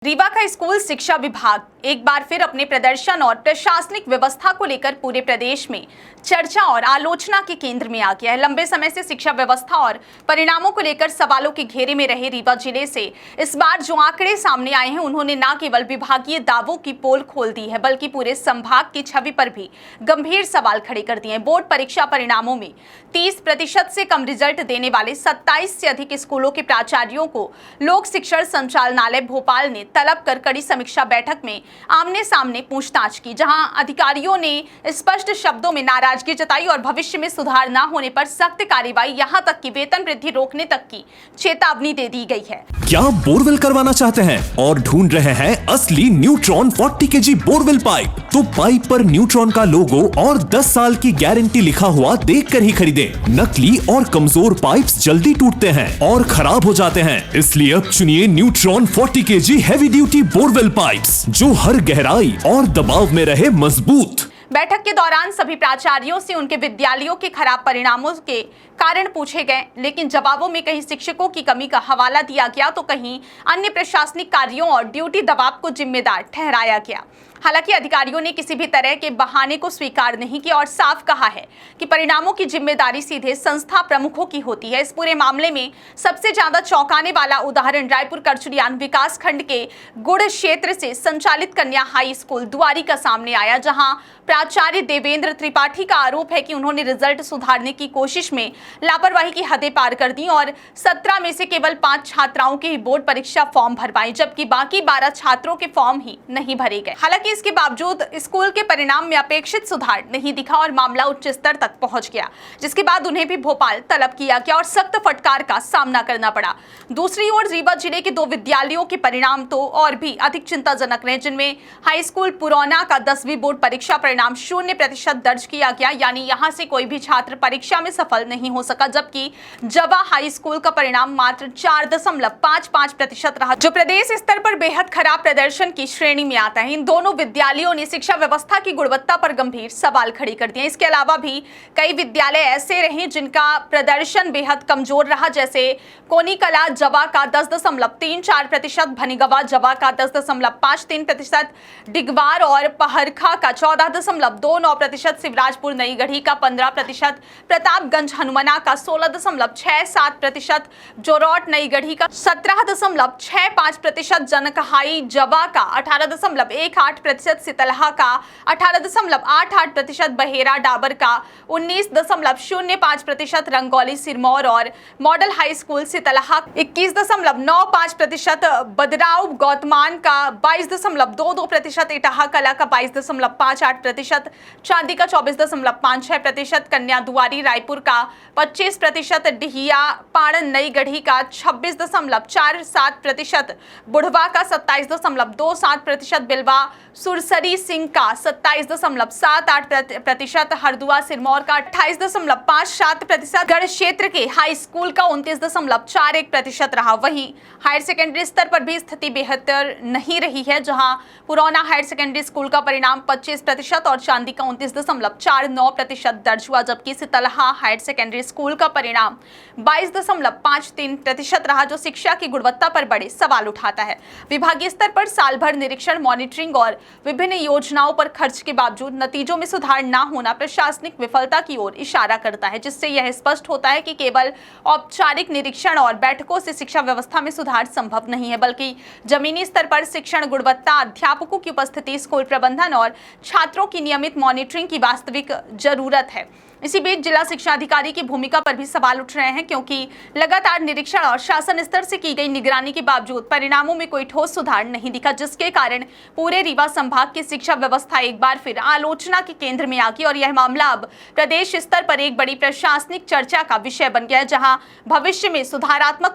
रीवा का स्कूल शिक्षा विभाग एक बार फिर अपने प्रदर्शन और प्रशासनिक व्यवस्था को लेकर पूरे प्रदेश में चर्चा और आलोचना के केंद्र में आ गया है। लंबे समय से शिक्षा व्यवस्था और परिणामों को लेकर सवालों के घेरे में रहे रीवा जिले से इस बार जो आंकड़े सामने आए हैं, उन्होंने न केवल विभागीय दावों की पोल खोल दी है, बल्कि पूरे संभाग की छवि पर भी गंभीर सवाल खड़े कर दिए हैं। बोर्ड परीक्षा परिणामों में 30% से कम रिजल्ट देने वाले 27 से अधिक स्कूलों के प्राचार्यों को लोक शिक्षण संचालनालय भोपाल ने तलब कर कड़ी समीक्षा बैठक में आमने सामने पूछताछ की, जहां अधिकारियों ने स्पष्ट शब्दों में नाराजगी जताई और भविष्य में सुधार न होने पर सख्त कार्रवाई, यहां तक कि वेतन वृद्धि रोकने तक की चेतावनी दे दी गई है। क्या बोरवेल करवाना चाहते हैं और ढूंढ रहे हैं असली न्यूट्रॉन 40 kg बोरवेल पाइप? तो पाइप पर न्यूट्रॉन का लोगो और 10 साल की गारंटी लिखा हुआ देखकर ही खरीदें। नकली और कमजोर पाइप्स जल्दी टूटते हैं और खराब हो जाते हैं, इसलिए अब चुनिए neutron 40 kg heavy duty borewell pipes, जो हर गहराई और दबाव में रहे मजबूत। बैठक के दौरान सभी प्राचार्यों से उनके विद्यालयों के खराब परिणामों के कारण पूछे गए, लेकिन जवाबों में कहीं शिक्षकों की कमी का हवाला दिया गया तो कहीं अन्य प्रशासनिक कार्यों और ड्यूटी दबाव को जिम्मेदार ठहराया गया। हालांकि अधिकारियों ने किसी भी तरह के बहाने को स्वीकार नहीं किया और साफ कहा है कि परिणामों की जिम्मेदारी सीधे संस्था प्रमुखों की होती है। इस पूरे मामले में सबसे ज्यादा चौंकाने वाला उदाहरण रायपुर करचुलियान विकास खंड के गुड़ क्षेत्र से संचालित कन्या हाई स्कूल दुआरी का सामने आया, जहां प्राचार्य देवेंद्र त्रिपाठी का आरोप है कि उन्होंने रिजल्ट सुधारने की कोशिश में लापरवाही की हदें पार कर दी और 17 में से केवल 5 छात्राओं के ही बोर्ड परीक्षा फॉर्म भरवाए, जबकि बाकी 12 छात्रों के फॉर्म ही नहीं भरे गए। हालांकि इसके बावजूद स्कूल के परिणाम में अपेक्षित सुधार नहीं दिखा और मामला उच्च स्तर तक पहुंच गया, जिसके बाद उन्हें भी भोपाल तलब किया गया और सख्त फटकार का सामना करना पड़ा। दूसरी ओर रीवा जिले के 2 विद्यालयों के परिणाम तो और भी अधिक चिंताजनक रहे, जिनमें हाई स्कूल पुरौना का 10वीं बोर्ड परीक्षा परिणाम 0% दर्ज किया गया, यानी यहां से कोई भी छात्र परीक्षा में सफल नहीं हो सका, जबकि जवा हाई स्कूल का परिणाम मात्र 4.55% रहा, जो प्रदेश स्तर पर बेहद खराब प्रदर्शन की श्रेणी में आता है। इन दोनों विद्यालयों ने शिक्षा व्यवस्था की गुणवत्ता पर गंभीर सवाल खड़े कर दिए। इसके अलावा भी कई विद्यालय ऐसे रहे जिनका प्रदर्शन बेहद कमजोर रहा, जैसे कोनीकला जवा का 10.34%, भनीगवा जवा का 10.53%, डिगवार और पहरखा का 14.29%, शिवराजपुर नई गढ़ी का 15%, प्रतापगंज हनुमना का 16.67%, जोरौट नई गढ़ी का 17.65%, जनकहाई जवा का 18.18%, सितलहा का 18.88%, बहेरा डाबर का 19.05%, रंगौली सिरमौर और मॉडल हाई स्कूल सितलहा 21.95%, बदराव गौतमान का 22.22%, इटाहा कला का 22.58%, चांदी का 24.56%, कन्या दुआरी रायपुर का 25%, डिहिया पाड़न नई गढ़ी का 26.47%, बुढ़वा का 27.27%, बिलवा सुरसरी सिंह का 27.78%, हरदुआ सिरमौर का 28.57%, गढ़ क्षेत्र के हाई स्कूल का 29.41% रहा। वहीं हायर सेकेंडरी स्तर पर भी स्थिति बेहतर नहीं रही है, जहां पुरौना हायर सेकेंडरी स्कूल का परिणाम 25% और चांदी का 29.49% दर्ज हुआ, जबकि सितलहा हायर सेकेंडरी स्कूल का परिणाम 22.53% रहा, जो शिक्षा की गुणवत्ता पर बड़े सवाल उठाता है। विभागीय स्तर पर साल भर निरीक्षण, मॉनिटरिंग और विभिन्न योजनाओं पर खर्च के बावजूद नतीजों में सुधार न होना प्रशासनिक विफलता की ओर इशारा करता है, जिससे यह स्पष्ट होता है कि केवल औपचारिक निरीक्षण और बैठकों से शिक्षा व्यवस्था में सुधार संभव नहीं है, बल्कि जमीनी स्तर पर शिक्षण गुणवत्ता, अध्यापकों की उपस्थिति, स्कूल प्रबंधन और छात्रों की नियमित मॉनिटरिंग की वास्तविक जरूरत है। इसी बीच जिला शिक्षा अधिकारी की भूमिका पर भी सवाल उठ रहे हैं, क्योंकि लगातार निरीक्षण और शासन स्तर से की गई निगरानी के बावजूद परिणामों में कोई ठोस सुधार नहीं दिखा, जिसके कारण पूरे रीवा संभाग की शिक्षा व्यवस्था एक बार फिर आलोचना के केंद्र में आ गई और यह मामला अब प्रदेश स्तर पर एक बड़ी प्रशासनिक चर्चा का विषय बन गया है, जहां भविष्य में सुधारात्मक